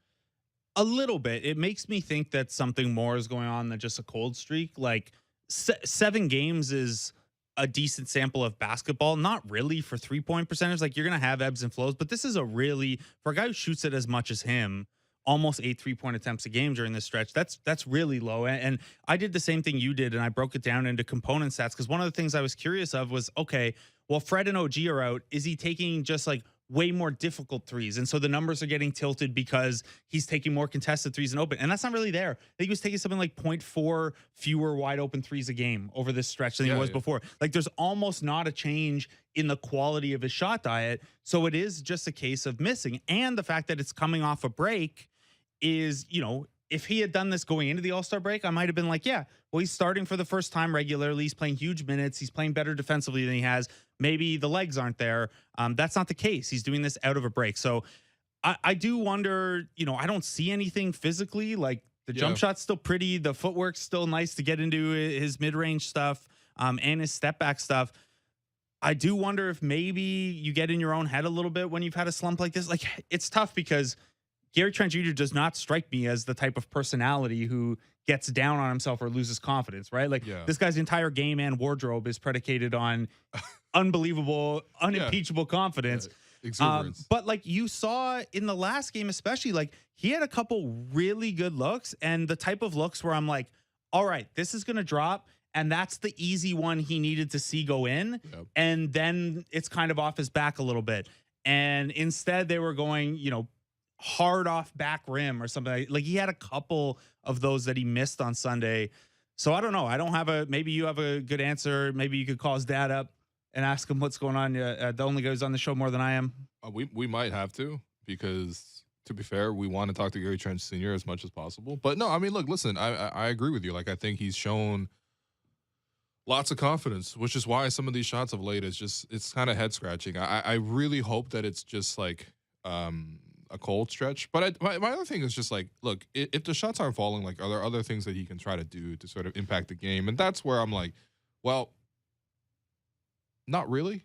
A little bit. It makes me think that something more is going on than just a cold streak. Like 7 games is a decent sample of basketball. Not really for 3-point percentage. Like, you're going to have ebbs and flows, but this is for a guy who shoots it as much as him, almost 8 3-point attempts a game during this stretch. That's really low. And I did the same thing you did, and I broke it down into component stats because one of the things I was curious of was, okay, well, Fred and OG are out. Is he taking just like way more difficult threes? And so the numbers are getting tilted because he's taking more contested threes and open. And that's not really there. I think he was taking something like 0.4 fewer wide open threes a game over this stretch than he was before. Like, there's almost not a change in the quality of his shot diet. So it is just a case of missing. And the fact that it's coming off a break is, if he had done this going into the All-Star break, I might have been like, yeah, well, he's starting for the first time regularly. He's playing huge minutes. He's playing better defensively than he has. Maybe the legs aren't there. That's not the case. He's doing this out of a break. So I do wonder, I don't see anything physically. Like, the jump shot's still pretty. The footwork's still nice to get into his mid-range stuff and his step-back stuff. I do wonder if maybe you get in your own head a little bit when you've had a slump like this. Like, it's tough because Gary Trent Jr. does not strike me as the type of personality who gets down on himself or loses confidence, right? Like, this guy's entire game and wardrobe is predicated on unbelievable, unimpeachable confidence. Exuberance. But like you saw in the last game, especially, like, he had a couple really good looks, and the type of looks where I'm like, all right, this is going to drop. And that's the easy one he needed to see go in. And then it's kind of off his back a little bit. And instead they were going, hard off back rim or something. Like, he had a couple of those that he missed on Sunday. So I don't know. I don't have maybe you have a good answer. Maybe you could call his dad up and ask him what's going on. The only guy who's on the show more than I am. We might have to, because to be fair, we want to talk to Gary Trent Sr. as much as possible. But no, I mean, look, listen, I agree with you. Like, I think he's shown lots of confidence, which is why some of these shots of late it's kind of head scratching. I really hope that it's just like, a cold stretch. But my other thing is just like, look, if the shots aren't falling, like, are there other things that he can try to do to sort of impact the game? And that's where I'm like, well, not really.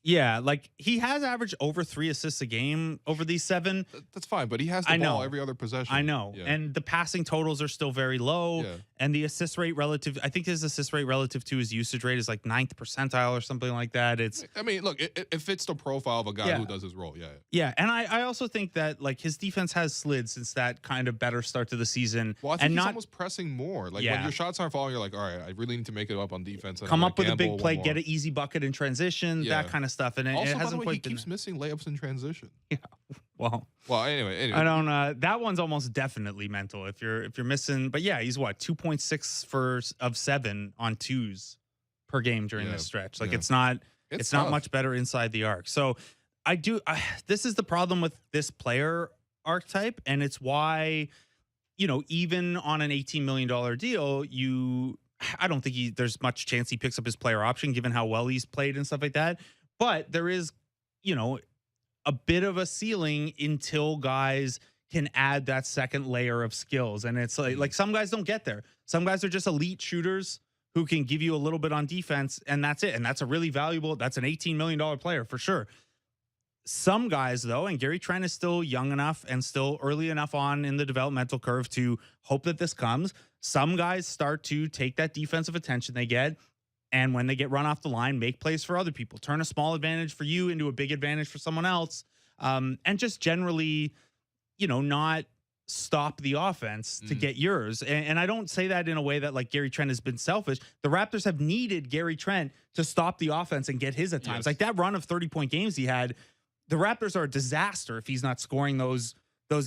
Yeah, like he has averaged over 3 assists a game over these 7. That's fine, but he has the I ball know. every other possession. I know. Yeah. And the passing totals are still very low. Yeah. And the assist rate relative, I think his assist rate relative to his usage rate is like 9th percentile or something like that. It's I mean, look, it fits the profile of a guy who does his role. Yeah. yeah. And I also think that like his defense has slid since that kind of better start to the season. Well, I think and he's not almost pressing more. Like when your shots aren't falling, you're like, all right, I really need to make it up on defense. And come I'm up with a big gamble play, one get more. an easy bucket in transition, that kind of stuff. And Also, it by hasn't the way, quite he been. keeps missing layups in transition. Yeah. Well, Anyway, I don't. That one's almost definitely mental. If you're missing, but yeah, he's what 2.6 of 7 on twos per game during this stretch. Like it's not much better inside the arc. So this is the problem with this player archetype, and it's why even on an $18 million deal, I don't think there's much chance he picks up his player option given how well he's played and stuff like that. But there is, a bit of a ceiling until guys can add that second layer of skills. And it's like some guys don't get there. Some guys are just elite shooters who can give you a little bit on defense, and that's it. And that's an $18 million player for sure. Some guys, though, and Gary Trent is still young enough and still early enough on in the developmental curve to hope that this comes. Some guys start to take that defensive attention they get, and when they get run off the line, make plays for other people, turn a small advantage for you into a big advantage for someone else, and just generally, not stop the offense to get yours. And I don't say that in a way that like Gary Trent has been selfish. The Raptors have needed Gary Trent to stop the offense and get his at times. Like that run of 30-point games he had, the Raptors are a disaster if he's not scoring those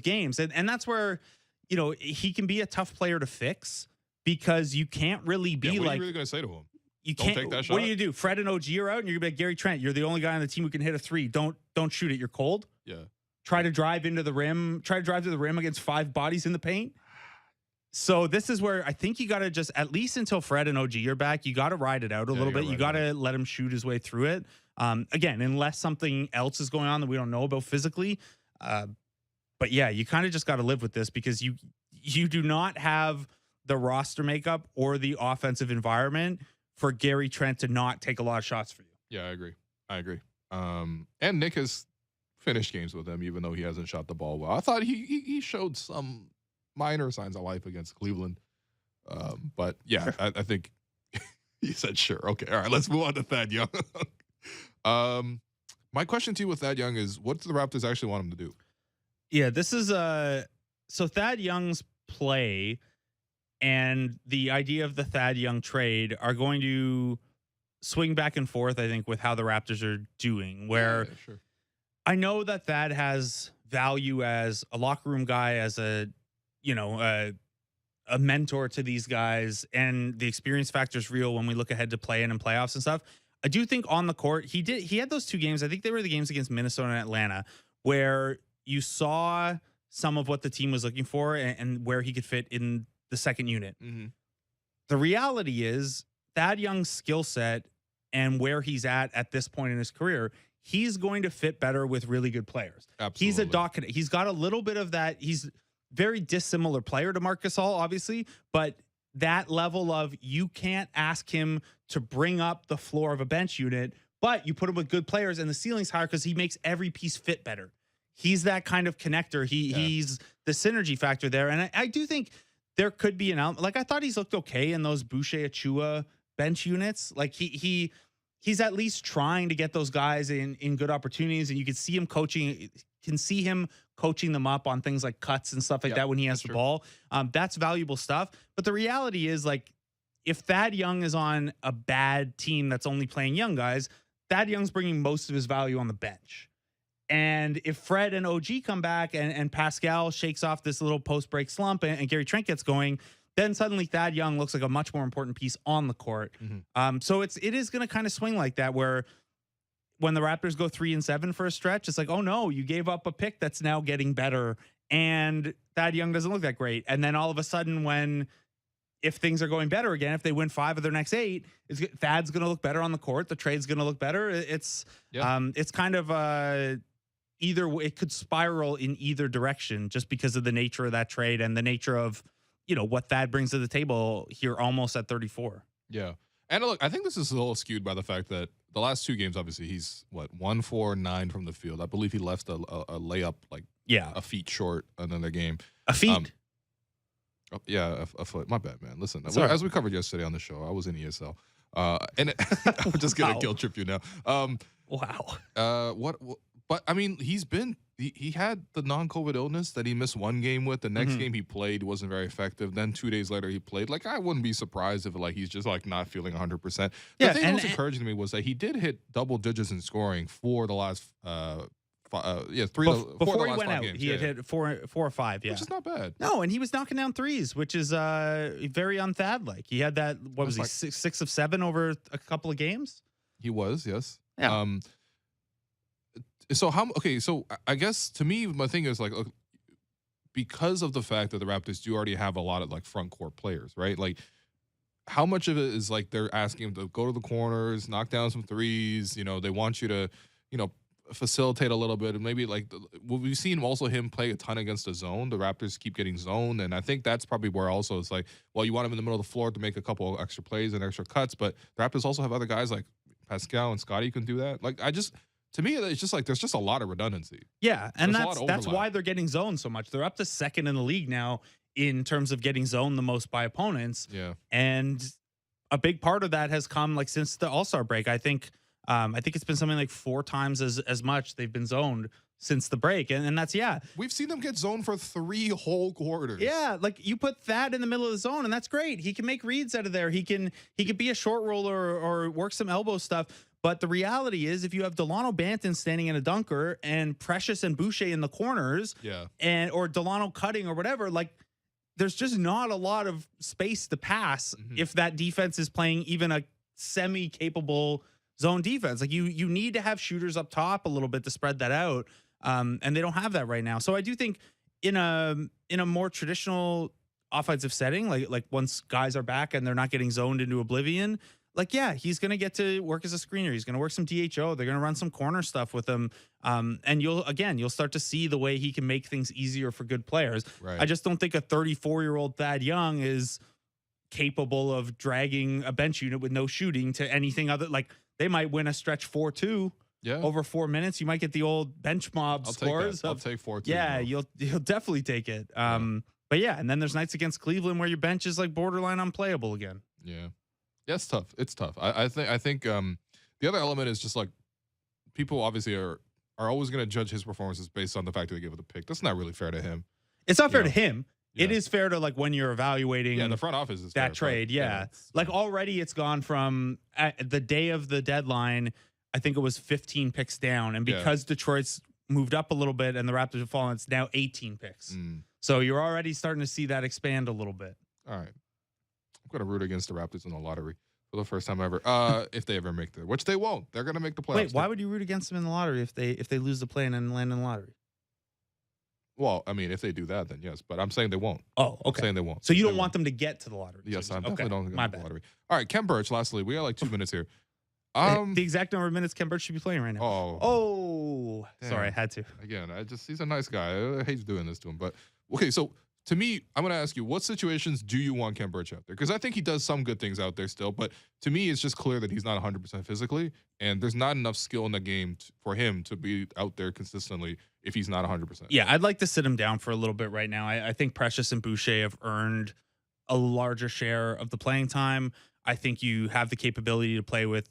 games. And that's where, he can be a tough player to fix because you can't really be what are you really going to say to him? You don't can't take that shot. What do you do? Fred and OG are out, and you're gonna be like, Gary Trent, you're the only guy on the team who can hit a 3. Don't shoot it. You're cold. Yeah. Try to drive into the rim. Try to drive to the rim against 5 bodies in the paint. So this is where I think you got to just, at least until Fred and OG are back, you got to ride it out a little bit. You got to let him shoot his way through it. Again, unless something else is going on that we don't know about physically. But yeah, you kind of just got to live with this because you do not have the roster makeup or the offensive environment for Gary Trent to not take a lot of shots for you. Yeah, I agree. And Nick has finished games with him, even though he hasn't shot the ball well. I thought he showed some minor signs of life against Cleveland. But yeah, sure. I think he said sure. Okay, all right, let's move on to Thad Young. My question to you with Thad Young is, what do the Raptors actually want him to do? Yeah, this is so Thad Young's play and the idea of the Thad Young trade are going to swing back and forth, I think, with how the Raptors are doing, where sure. I know that Thad has value as a locker room guy, as a mentor to these guys, and the experience factor is real when we look ahead to play-in and playoffs and stuff. I do think on the court, he had those 2 games. I think they were the games against Minnesota and Atlanta, where you saw some of what the team was looking for and where he could fit in the second unit. Mm-hmm. The reality is Thad Young's skill set and where he's at this point in his career, he's going to fit better with really good players. Absolutely. He's a docket. He's got a little bit of that. He's very dissimilar player to Marc Gasol, obviously, but that level of you can't ask him to bring up the floor of a bench unit, but you put him with good players and the ceiling's higher because he makes every piece fit better. He's that kind of connector. He's the synergy factor there. And I do think there could be an element. Like I thought he's looked okay in those Boucher Achua bench units. Like he's at least trying to get those guys in good opportunities, and you can see him coaching them up on things like cuts and stuff like that when he has the ball. That's valuable stuff. But the reality is, like, if Thad Young is on a bad team that's only playing young guys, Thad Young's bringing most of his value on the bench. And if Fred and OG come back and Pascal shakes off this little post-break slump and Gary Trent gets going, then suddenly Thad Young looks like a much more important piece on the court. Mm-hmm. So it is going to kind of swing like that, where when the Raptors go 3-7 for a stretch, it's like, oh no, you gave up a pick that's now getting better, and Thad Young doesn't look that great. And then all of a sudden, if things are going better again, if they win 5 of their next 8, Thad's going to look better on the court. The trade's going to look better. It's kind of either it could spiral in either direction just because of the nature of that trade and the nature of what Thad brings to the table here almost at 34. Yeah. And look, I think this is a little skewed by the fact that the last 2 games, obviously, he's 1-for-9 from the field. I believe he left a layup like a feet short another game. A feet. Yeah, a foot. My bad, man. Listen, Sorry. as we covered yesterday on the show, I was in ESL, and I'm just gonna Wow. guilt trip you now. Wow. What? But I mean, he had the non-COVID illness that he missed 1 game with. The next game he played wasn't very effective. Then 2 days later he played. Like, I wouldn't be surprised if like he's just like not feeling 100%. The thing that was encouraging to me was that he did hit double digits in scoring for the last 4 Before he went out, games. he had hit 4 or 5. Yeah, which is not bad. No, and he was knocking down threes, which is very unthad like. He had that. What was he? like- 6 of 7 over a couple of games. He was, yes. Yeah. So I guess to me my thing is like, look, because of the fact that the Raptors do already have a lot of like front court players, right? Like, how much of it is like they're asking him to go to the corners, knock down some threes? They want you to, facilitate a little bit, and maybe like we've seen also him play a ton against the zone. The Raptors keep getting zoned, and I think that's probably where also it's like, well, you want him in the middle of the floor to make a couple extra plays and extra cuts, but the Raptors also have other guys like Pascal and Scottie can do that. Like, to me, it's just like there's just a lot of redundancy. Yeah, and There's a lot of that's overlap. why they're getting zoned so much. They're up to 2nd in the league now in terms of getting zoned the most by opponents. Yeah. And a big part of that has come like since the All-Star break. I think it's been something like 4 times as much they've been zoned since the break. And that's, We've seen them get zoned for 3 whole quarters. yeah, like you put that in the middle of the zone and that's great. He can make reads out of there. He can be a short roller or work some elbow stuff. But the reality is, if you have Delano Banton standing in a dunker and Precious and Boucher in the corners, or Delano cutting or whatever, like there's just not a lot of space to pass if that defense is playing even a semi-capable zone defense. Like you need to have shooters up top a little bit to spread that out, and they don't have that right now. So I do think in a more traditional offensive setting, like once guys are back and they're not getting zoned into oblivion, like, he's going to get to work as a screener. He's going to work some DHO. They're going to run some corner stuff with him. And you'll start to see the way he can make things easier for good players. Right. I just don't think a 34-year-old Thad Young is capable of dragging a bench unit with no shooting to anything other. Like, they might win a stretch 4-2 over 4 minutes. You might get the old bench mob scores. I'll take 4-2. Yeah, you'll definitely take it. But and then there's nights against Cleveland where your bench is like borderline unplayable again. Yeah. Yeah, it's tough. It's tough. I think the other element is just like people obviously are always going to judge his performances based on the fact that they give it the pick. That's not really fair to him. It's not fair to him. Yeah. It is fair to like when you're evaluating the front office is that fair, trade. But, like already it's gone from the day of the deadline, I think it was 15 picks down. And because Detroit's moved up a little bit and the Raptors have fallen, it's now 18 picks. So you're already starting to see that expand a little bit. All right. I'm going to root against the Raptors in the lottery for the first time ever. If they ever make which they won't. They're going to make the playoffs. Wait, why would you root against them in the lottery if they lose the play and land in the lottery? Well, I mean, if they do that, then yes. But I'm saying they won't. Oh, okay. I'm saying they won't. So you don't want them to get to the lottery? Yes, I definitely don't My get to the bad. lottery. All right, Ken Birch, lastly. We got like 2 minutes here. The exact number of minutes Ken Birch should be playing right now. Oh. Sorry, I had to. Again, he's a nice guy. I hate doing this to him. But, okay, so to me, I'm going to ask you, what situations do you want Ken Birch out there? Because I think he does some good things out there still. But to me, it's just clear that he's not 100% physically. And there's not enough skill in the game for him to be out there consistently if he's not 100%. Yeah, I'd like to sit him down for a little bit right now. I think Precious and Boucher have earned a larger share of the playing time. I think you have the capability to play with,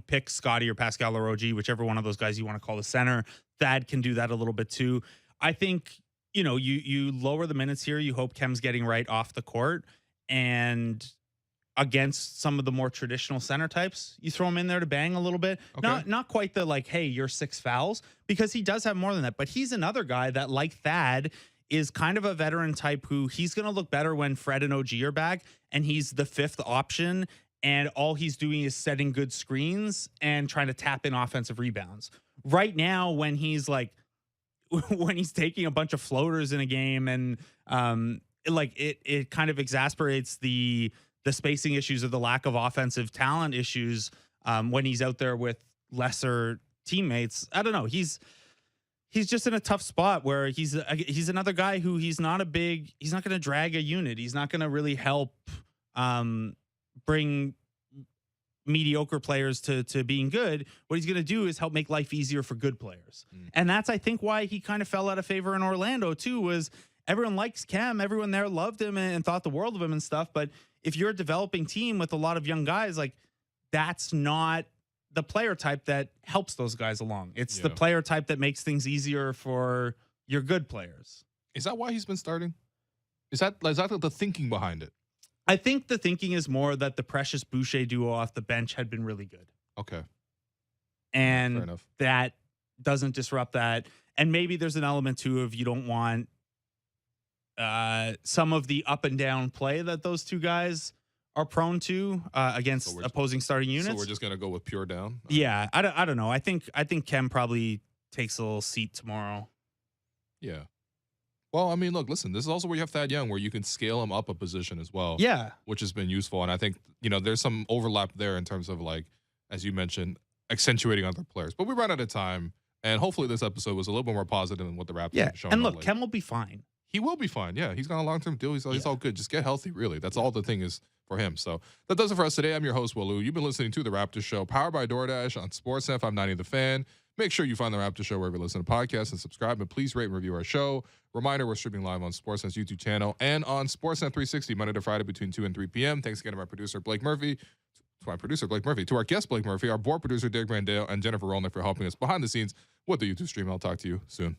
pick Scottie or Pascal or OG, whichever one of those guys you want to call the center. Thad can do that a little bit too. I think, you lower the minutes here. You hope Kem's getting right off the court, and against some of the more traditional center types, you throw him in there to bang a little bit. Okay. Not quite the like, hey, you're 6 fouls, because he does have more than that. But he's another guy that, like Thad, is kind of a veteran type who he's going to look better when Fred and OG are back, and he's the 5th option, and all he's doing is setting good screens and trying to tap in offensive rebounds. Right now, when he's taking a bunch of floaters in a game, and it kind of exasperates the spacing issues or the lack of offensive talent issues when he's out there with lesser teammates. I don't know. He's just in a tough spot where he's another guy who he's not going to drag a unit. He's not going to really help bring mediocre players to being good. What he's going to do is help make life easier for good players. And that's, I think, why he kind of fell out of favor in Orlando too, was everyone likes Cam. Everyone there loved him and thought the world of him and stuff. But if you're a developing team with a lot of young guys, like, that's not the player type that helps those guys along. It's the player type that makes things easier for your good players. Is that why he's been starting? Is that the thinking behind it? I think the thinking is more that the Precious Boucher duo off the bench had been really good. Okay. And fair enough. That doesn't disrupt that. And maybe there's an element too of you don't want some of the up and down play that those two guys are prone to against opposing starting units. So we're just gonna go with pure down. Yeah, I don't know. I think Kem probably takes a little seat tomorrow. Yeah. Well, I mean, look, listen, this is also where you have Thad Young, where you can scale him up a position as well. Yeah. Which has been useful. And I think, there's some overlap there in terms of, like, as you mentioned, accentuating other players. But we ran out of time, and hopefully this episode was a little bit more positive than what the Raptors have shown. And look, Kem will be fine. He will be fine. Yeah, he's got a long-term deal. He's all good. Just get healthy, really. That's all the thing is for him. So that does it for us today. I'm your host, Walu. You've been listening to The Raptors Show, powered by DoorDash on Sportsnet 590 The Fan. Make sure you find The Raptors Show wherever you listen to podcasts and subscribe. And please rate and review our show. Reminder, we're streaming live on Sportsnet's YouTube channel and on Sportsnet 360 Monday to Friday between 2 and 3 p.m. Thanks again to my producer, Blake Murphy. To our guest, Blake Murphy, our board producer, Derek Brandale, and Jennifer Rolnick for helping us behind the scenes with the YouTube stream. I'll talk to you soon.